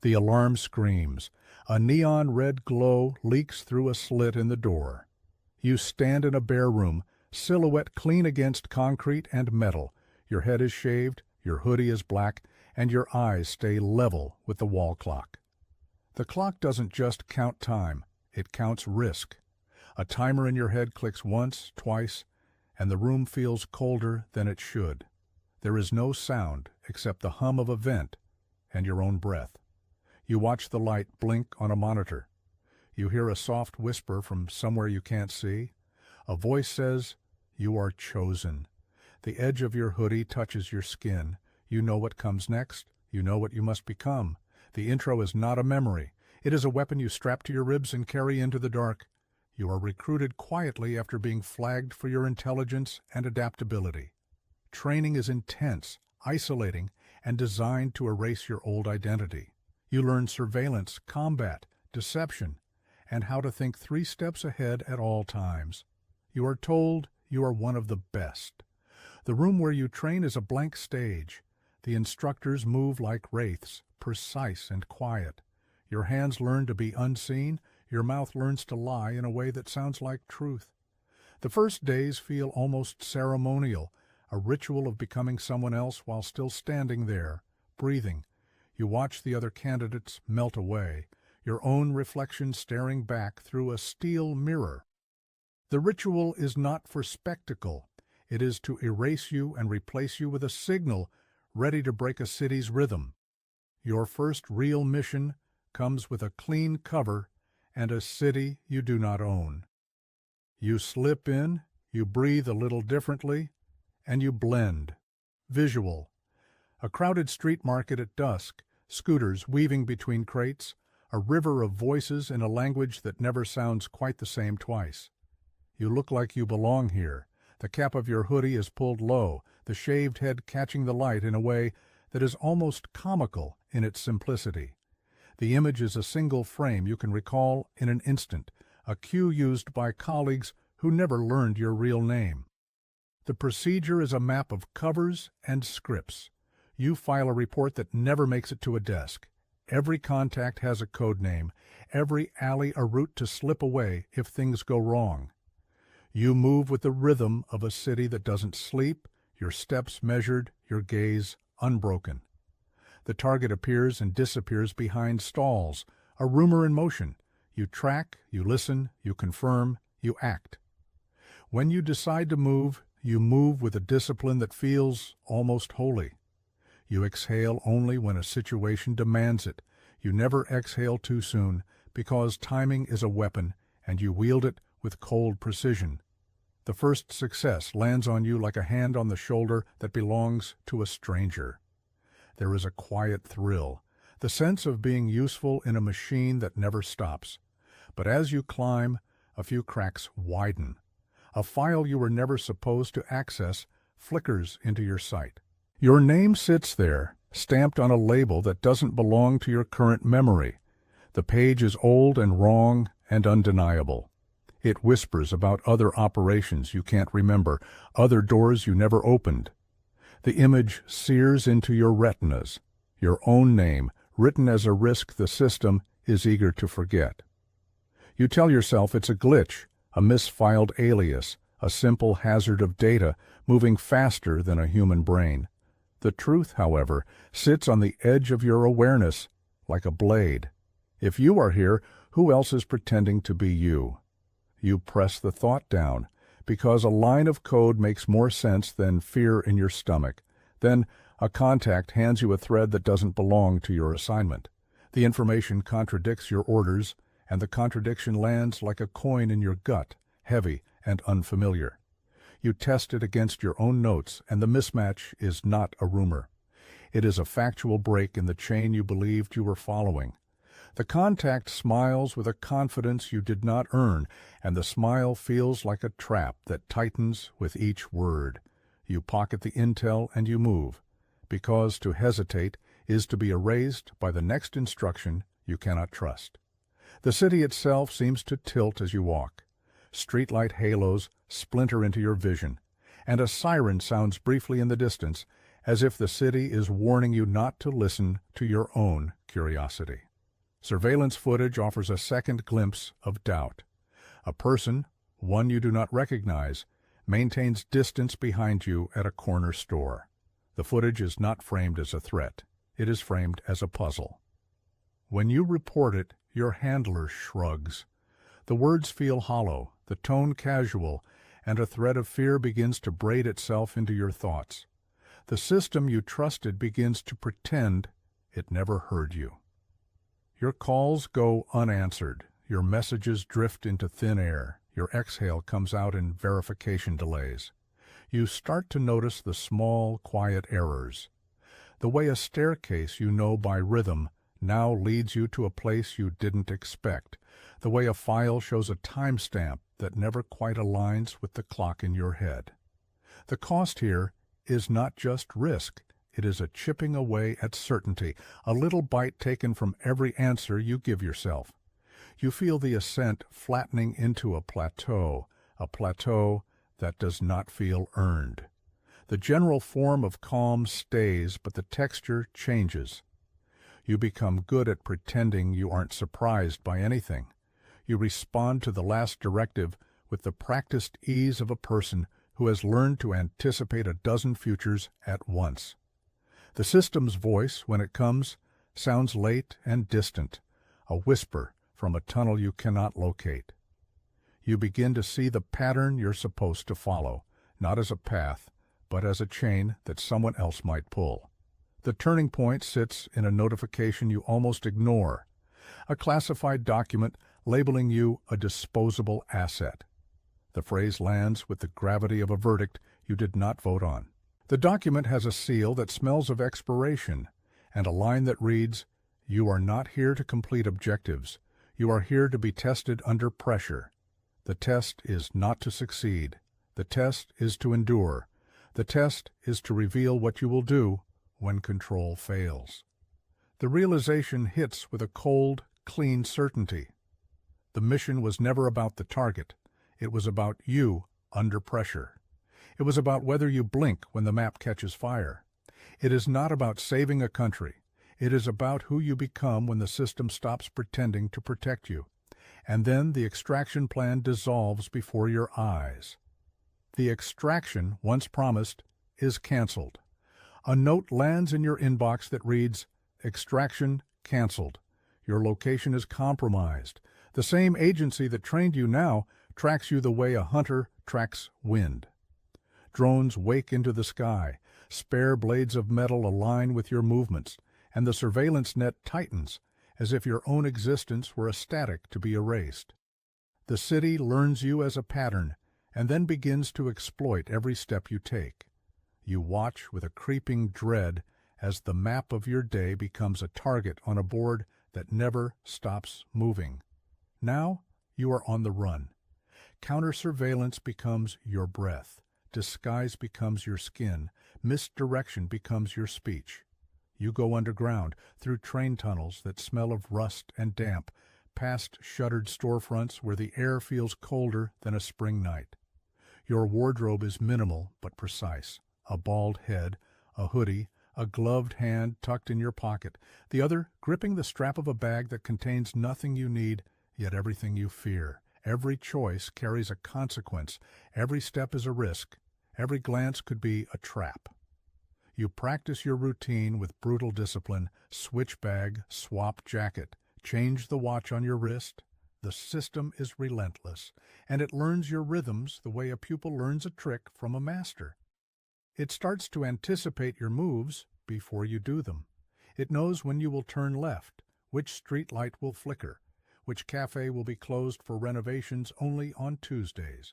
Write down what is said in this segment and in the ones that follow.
The alarm screams. A neon red glow leaks through a slit in the door. You stand in a bare room, silhouette clean against concrete and metal. Your head is shaved, your hoodie is black, and your eyes stay level with the wall clock. The clock doesn't just count time, it counts risk. A timer in your head clicks once, twice, and the room feels colder than it should. There is no sound except the hum of a vent and your own breath. You watch the light blink on a monitor. You hear a soft whisper from somewhere you can't see. A voice says, "You are chosen." The edge of your hoodie touches your skin. You know what comes next. You know what you must become. The intro is not a memory. It is a weapon you strap to your ribs and carry into the dark. You are recruited quietly after being flagged for your intelligence and adaptability. Training is intense, isolating, and designed to erase your old identity. You learn surveillance, combat, deception, and how to think 3 steps ahead at all times. You are told you are one of the best. The room where you train is a blank stage. The instructors move like wraiths, precise and quiet. Your hands learn to be unseen. Your mouth learns to lie in a way that sounds like truth. The first days feel almost ceremonial, a ritual of becoming someone else while still standing there, breathing. You watch the other candidates melt away, your own reflection staring back through a steel mirror. The ritual is not for spectacle. It is to erase you and replace you with a signal ready to break a city's rhythm. Your first real mission comes with a clean cover and a city you do not own. You slip in, you breathe a little differently, and you blend. Visual. A crowded street market at dusk, scooters weaving between crates, a river of voices in a language that never sounds quite the same twice. You look like you belong here. The cap of your hoodie is pulled low, the shaved head catching the light in a way that is almost comical in its simplicity. The image is a single frame you can recall in an instant, a cue used by colleagues who never learned your real name. The procedure is a map of covers and scripts. You file a report that never makes it to a desk. Every contact has a code name, every alley a route to slip away if things go wrong. You move with the rhythm of a city that doesn't sleep, your steps measured, your gaze unbroken. The target appears and disappears behind stalls, a rumor in motion. You track, you listen, you confirm, you act. When you decide to move, you move with a discipline that feels almost holy. You exhale only when a situation demands it. You never exhale too soon, because timing is a weapon, and you wield it with cold precision. The first success lands on you like a hand on the shoulder that belongs to a stranger. There is a quiet thrill, the sense of being useful in a machine that never stops. But as you climb, a few cracks widen. A file you were never supposed to access flickers into your sight. Your name sits there, stamped on a label that doesn't belong to your current memory. The page is old and wrong and undeniable. It whispers about other operations you can't remember, other doors you never opened. The image sears into your retinas, your own name, written as a risk the system is eager to forget. You tell yourself it's a glitch, a misfiled alias, a simple hazard of data moving faster than a human brain. The truth, however, sits on the edge of your awareness like a blade. If you are here, who else is pretending to be you? You press the thought down, because a line of code makes more sense than fear in your stomach. Then a contact hands you a thread that doesn't belong to your assignment. The information contradicts your orders, and the contradiction lands like a coin in your gut, heavy and unfamiliar. You test it against your own notes, and the mismatch is not a rumor. It is a factual break in the chain you believed you were following. The contact smiles with a confidence you did not earn, and the smile feels like a trap that tightens with each word. You pocket the intel and you move, because to hesitate is to be erased by the next instruction you cannot trust. The city itself seems to tilt as you walk. Streetlight halos splinter into your vision, and a siren sounds briefly in the distance, as if the city is warning you not to listen to your own curiosity. Surveillance footage offers a second glimpse of doubt. A person, one you do not recognize, maintains distance behind you at a corner store. The footage is not framed as a threat. It is framed as a puzzle. When you report it, your handler shrugs. The words feel hollow, the tone casual, and a thread of fear begins to braid itself into your thoughts. The system you trusted begins to pretend it never heard you. Your calls go unanswered. Your messages drift into thin air. Your exhale comes out in verification delays. You start to notice the small, quiet errors. The way a staircase you know by rhythm now leads you to a place you didn't expect. The way a file shows a timestamp that never quite aligns with the clock in your head. The cost here is not just risk. It is a chipping away at certainty, a little bite taken from every answer you give yourself. You feel the ascent flattening into a plateau that does not feel earned. The general form of calm stays, but the texture changes. You become good at pretending you aren't surprised by anything. You respond to the last directive with the practiced ease of a person who has learned to anticipate a dozen futures at once. The system's voice, when it comes, sounds late and distant, a whisper from a tunnel you cannot locate. You begin to see the pattern you're supposed to follow, not as a path, but as a chain that someone else might pull. The turning point sits in a notification you almost ignore, a classified document labeling you a disposable asset. The phrase lands with the gravity of a verdict you did not vote on. The document has a seal that smells of expiration and a line that reads, "You are not here to complete objectives. You are here to be tested under pressure. The test is not to succeed. The test is to endure. The test is to reveal what you will do when control fails." The realization hits with a cold, clean certainty. The mission was never about the target. It was about you under pressure. It was about whether you blink when the map catches fire. It is not about saving a country. It is about who you become when the system stops pretending to protect you. And then the extraction plan dissolves before your eyes. The extraction, once promised, is canceled. A note lands in your inbox that reads, "Extraction canceled. Your location is compromised. The same agency that trained you now tracks you the way a hunter tracks wind." Drones wake into the sky. Spare blades of metal align with your movements, and the surveillance net tightens, as if your own existence were a static to be erased. The city learns you as a pattern, and then begins to exploit every step you take. You watch with a creeping dread as the map of your day becomes a target on a board that never stops moving. Now you are on the run. Counter-surveillance becomes your breath. Disguise becomes your skin. Misdirection becomes your speech. You go underground, through train tunnels that smell of rust and damp, past shuttered storefronts where the air feels colder than a spring night. Your wardrobe is minimal but precise. A bald head, a hoodie, a gloved hand tucked in your pocket, the other gripping the strap of a bag that contains nothing you need, yet everything you fear. Every choice carries a consequence. Every step is a risk. Every glance could be a trap. You practice your routine with brutal discipline, switch bag, swap jacket, change the watch on your wrist. The system is relentless, and it learns your rhythms the way a pupil learns a trick from a master. It starts to anticipate your moves before you do them. It knows when you will turn left, which street light will flicker, which cafe will be closed for renovations only on Tuesdays.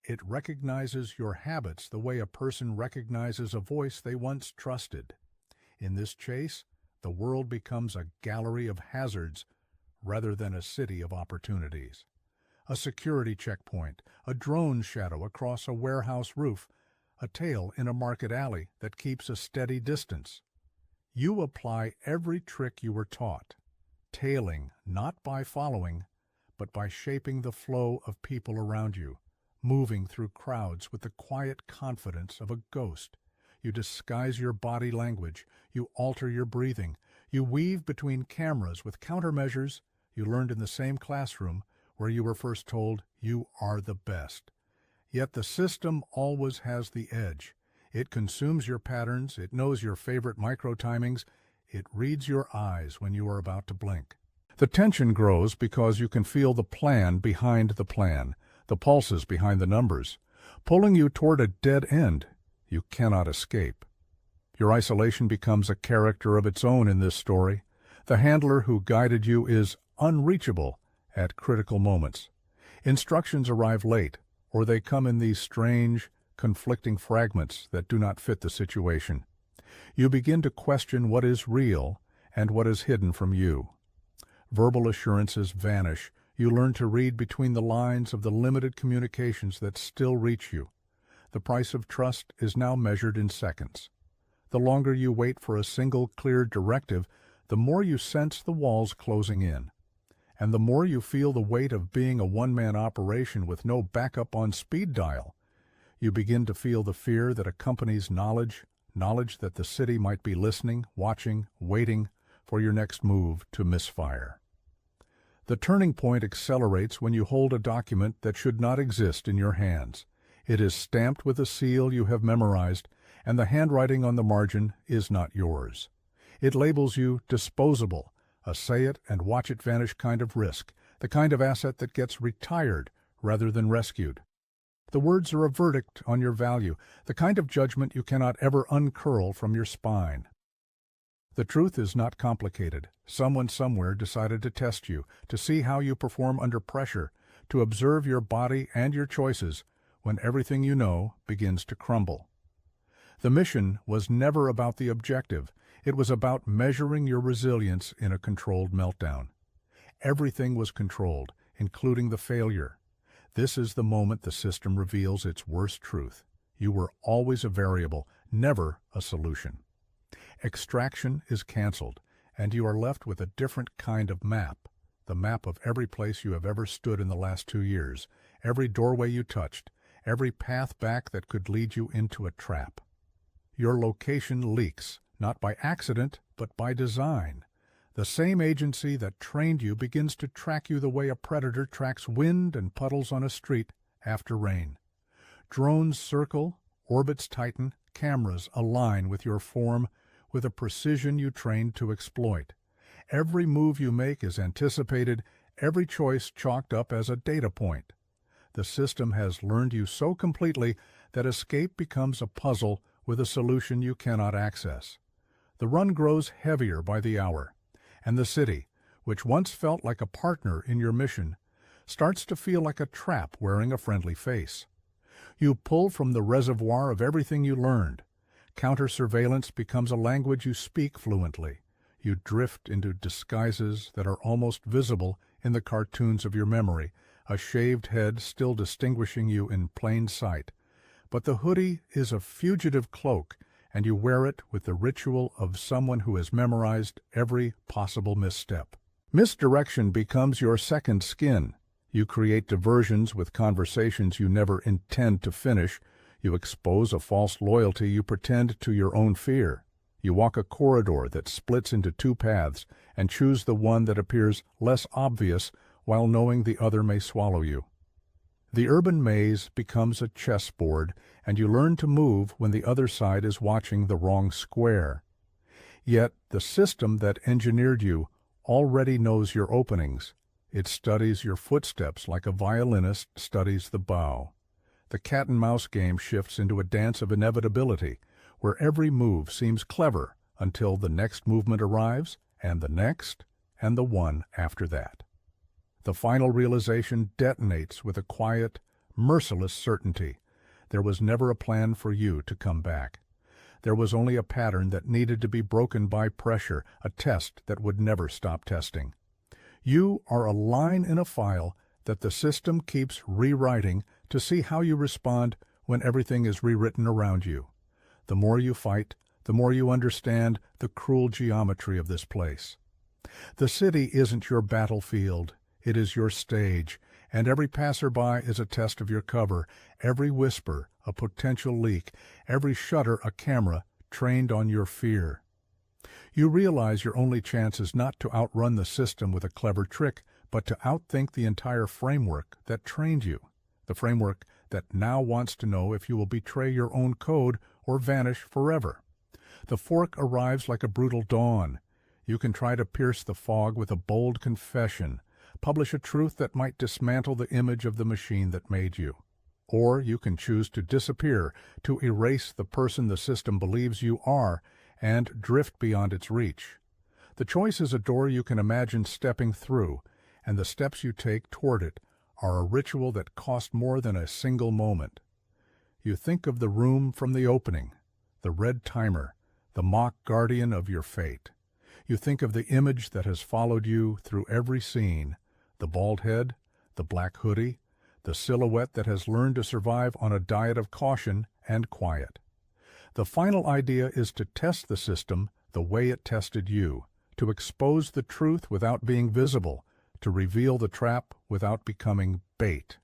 It recognizes your habits the way a person recognizes a voice they once trusted. In this chase, the world becomes a gallery of hazards rather than a city of opportunities. A security checkpoint, a drone shadow across a warehouse roof, a tail in a market alley that keeps a steady distance. You apply every trick you were taught, tailing not by following, but by shaping the flow of people around you, moving through crowds with the quiet confidence of a ghost. You disguise your body language. You alter your breathing. You weave between cameras with countermeasures you learned in the same classroom where you were first told you are the best. Yet the system always has the edge. It consumes your patterns. It knows your favorite micro-timings. It reads your eyes when you are about to blink. The tension grows because you can feel the plan behind the plan, the pulses behind the numbers, pulling you toward a dead end you cannot escape. Your isolation becomes a character of its own in this story. The handler who guided you is unreachable at critical moments. Instructions arrive late, or they come in these strange, conflicting fragments that do not fit the situation. You begin to question what is real and what is hidden from you. Verbal assurances vanish. You learn to read between the lines of the limited communications that still reach you. The price of trust is now measured in seconds. The longer you wait for a single clear directive, the more you sense the walls closing in. And the more you feel the weight of being a one-man operation with no backup on speed dial. You begin to feel the fear that accompanies knowledge that the city might be listening, watching, waiting for your next move to misfire. The turning point accelerates when you hold a document that should not exist in your hands. It is stamped with a seal you have memorized, and the handwriting on the margin is not yours. It labels you disposable, a say-it-and-watch-it-vanish kind of risk, the kind of asset that gets retired rather than rescued. The words are a verdict on your value, the kind of judgment you cannot ever uncurl from your spine. The truth is not complicated. Someone somewhere decided to test you, to see how you perform under pressure, to observe your body and your choices when everything you know begins to crumble. The mission was never about the objective. It was about measuring your resilience in a controlled meltdown. Everything was controlled, including the failure. This is the moment the system reveals its worst truth. You were always a variable, never a solution. Extraction is canceled, and you are left with a different kind of map, the map of every place you have ever stood in the last 2 years, every doorway you touched, every path back that could lead you into a trap. Your location leaks, not by accident, but by design. The same agency that trained you begins to track you the way a predator tracks wind and puddles on a street after rain. Drones circle, orbits tighten, cameras align with your form with a precision you trained to exploit. Every move you make is anticipated, every choice chalked up as a data point. The system has learned you so completely that escape becomes a puzzle with a solution you cannot access. The run grows heavier by the hour, and the city, which once felt like a partner in your mission, starts to feel like a trap wearing a friendly face. You pull from the reservoir of everything you learned. Counter-surveillance becomes a language you speak fluently. You drift into disguises that are almost visible in the cartoons of your memory, a shaved head still distinguishing you in plain sight. But the hoodie is a fugitive cloak, and you wear it with the ritual of someone who has memorized every possible misstep. Misdirection becomes your second skin. You create diversions with conversations you never intend to finish. You expose a false loyalty you pretend to your own fear. You walk a corridor that splits into 2 paths and choose the one that appears less obvious while knowing the other may swallow you. The urban maze becomes a chessboard, and you learn to move when the other side is watching the wrong square. Yet the system that engineered you already knows your openings. It studies your footsteps like a violinist studies the bow. The cat-and-mouse game shifts into a dance of inevitability, where every move seems clever until the next movement arrives, and the next, and the one after that. The final realization detonates with a quiet, merciless certainty. There was never a plan for you to come back. There was only a pattern that needed to be broken by pressure, a test that would never stop testing. You are a line in a file that the system keeps rewriting to see how you respond when everything is rewritten around you. The more you fight, the more you understand the cruel geometry of this place. The city isn't your battlefield, it is your stage, And every passerby is a test of your cover, every whisper a potential leak, every shudder a camera trained on your fear. You realize your only chance is not to outrun the system with a clever trick, but to outthink the entire framework that trained you, the framework that now wants to know if you will betray your own code or vanish forever. The fork arrives like a brutal dawn. You can try to pierce the fog with a bold confession, publish a truth that might dismantle the image of the machine that made you. Or you can choose to disappear, to erase the person the system believes you are, and drift beyond its reach. The choice is a door you can imagine stepping through, and the steps you take toward it are a ritual that cost more than a single moment. You think of the room from the opening, the red timer, the mock guardian of your fate. You think of the image that has followed you through every scene, the bald head, the black hoodie, the silhouette that has learned to survive on a diet of caution and quiet. The final idea is to test the system the way it tested you, to expose the truth without being visible, to reveal the trap without becoming bait.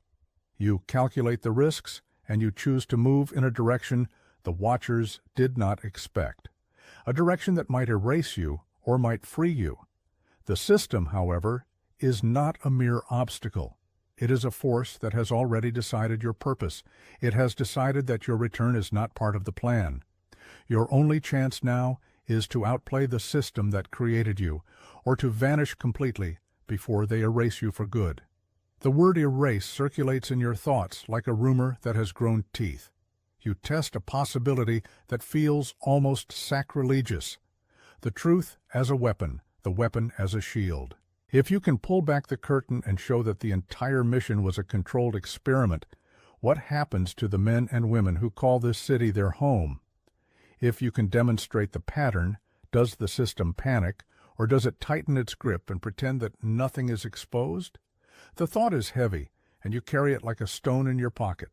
You calculate the risks, and you choose to move in a direction the watchers did not expect, a direction that might erase you or might free you. The system, however, is not a mere obstacle. It is a force that has already decided your purpose. It has decided that your return is not part of the plan. Your only chance now is to outplay the system that created you, or to vanish completely before they erase you for good. The word erase circulates in your thoughts like a rumor that has grown teeth. You test a possibility that feels almost sacrilegious. The truth as a weapon, the weapon as a shield. If you can pull back the curtain and show that the entire mission was a controlled experiment, what happens to the men and women who call this city their home? If you can demonstrate the pattern, does the system panic, or does it tighten its grip and pretend that nothing is exposed? The thought is heavy, and you carry it like a stone in your pocket.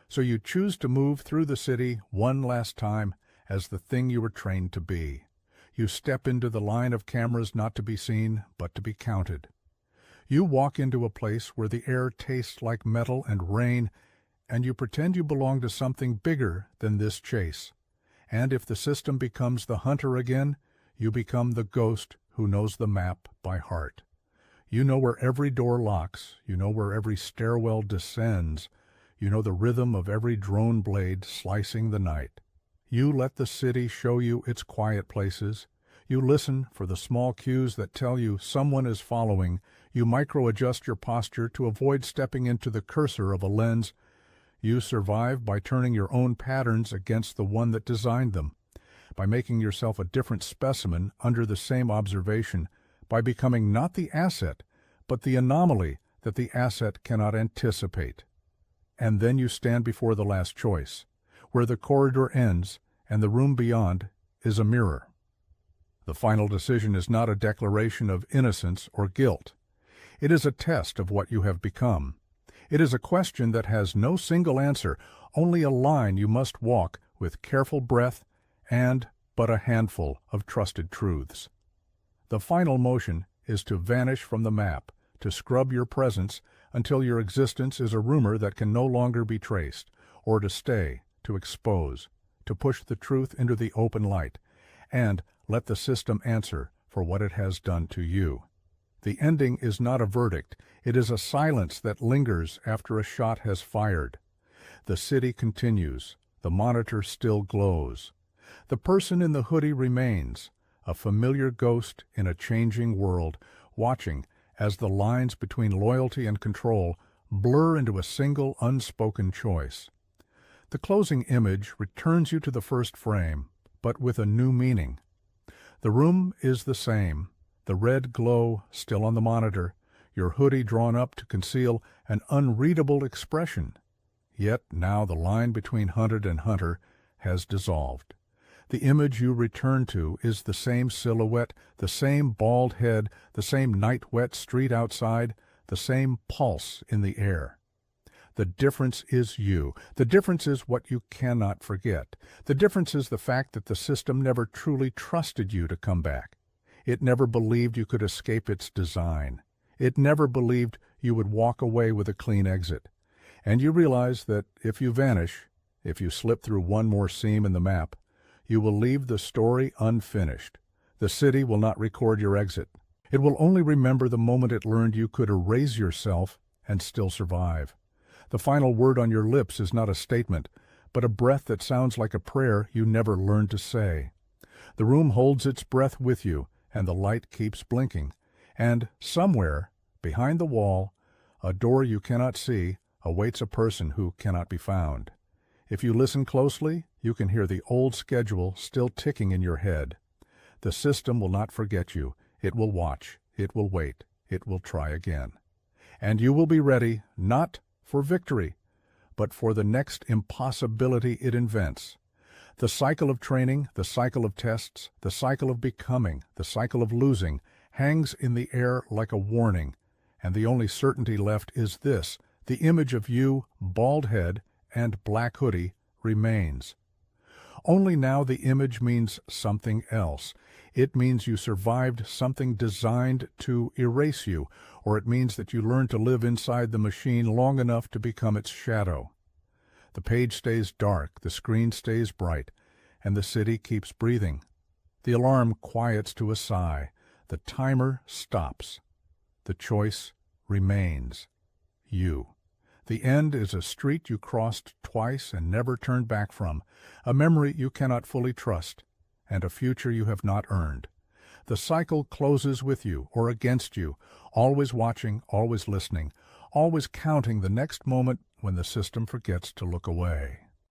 So you choose to move through the city one last time as the thing you were trained to be. You step into the line of cameras not to be seen, but to be counted. You walk into a place where the air tastes like metal and rain, and you pretend you belong to something bigger than this chase. And if the system becomes the hunter again, you become the ghost who knows the map by heart. You know where every door locks, you know where every stairwell descends, you know the rhythm of every drone blade slicing the night. You let the city show you its quiet places. You listen for the small cues that tell you someone is following. You micro-adjust your posture to avoid stepping into the cursor of a lens. You survive by turning your own patterns against the one that designed them, by making yourself a different specimen under the same observation, by becoming not the asset, but the anomaly that the asset cannot anticipate. And then you stand before the last choice, where the corridor ends and the room beyond is a mirror. The final decision is not a declaration of innocence or guilt. It is a test of what you have become. It is a question that has no single answer, only a line you must walk with careful breath and but a handful of trusted truths. The final motion is to vanish from the map, to scrub your presence until your existence is a rumor that can no longer be traced, or to stay, to expose, to push the truth into the open light, and let the system answer for what it has done to you. The ending is not a verdict. It is a silence that lingers after a shot has fired. The city continues. The monitor still glows. The person in the hoodie remains, a familiar ghost in a changing world, watching as the lines between loyalty and control blur into a single unspoken choice. The closing image returns you to the first frame, but with a new meaning. The room is the same, the red glow still on the monitor, your hoodie drawn up to conceal an unreadable expression. Yet now the line between hunted and hunter has dissolved. The image you return to is the same silhouette, the same bald head, the same night-wet street outside, the same pulse in the air. The difference is you. The difference is what you cannot forget. The difference is the fact that the system never truly trusted you to come back. It never believed you could escape its design. It never believed you would walk away with a clean exit. And you realize that if you vanish, if you slip through one more seam in the map, you will leave the story unfinished. The city will not record your exit. It will only remember the moment it learned you could erase yourself and still survive. The final word on your lips is not a statement, but a breath that sounds like a prayer you never learned to say. The room holds its breath with you, and the light keeps blinking. And somewhere, behind the wall, a door you cannot see awaits a person who cannot be found. If you listen closely, you can hear the old schedule still ticking in your head. The system will not forget you. It will watch. It will wait. It will try again. And you will be ready, not for victory, but for the next impossibility it invents. The cycle of training, the cycle of tests, the cycle of becoming, the cycle of losing, hangs in the air like a warning, and the only certainty left is this: the image of you, bald head, and black hoodie remains. Only now the image means something else. It means you survived something designed to erase you, or it means that you learned to live inside the machine long enough to become its shadow. The page stays dark, the screen stays bright, and the city keeps breathing. The alarm quiets to a sigh. The timer stops. The choice remains. You. The end is a street you crossed twice and never turned back from, a memory you cannot fully trust, and a future you have not earned. The cycle closes with you or against you, always watching, always listening, always counting the next moment when the system forgets to look away.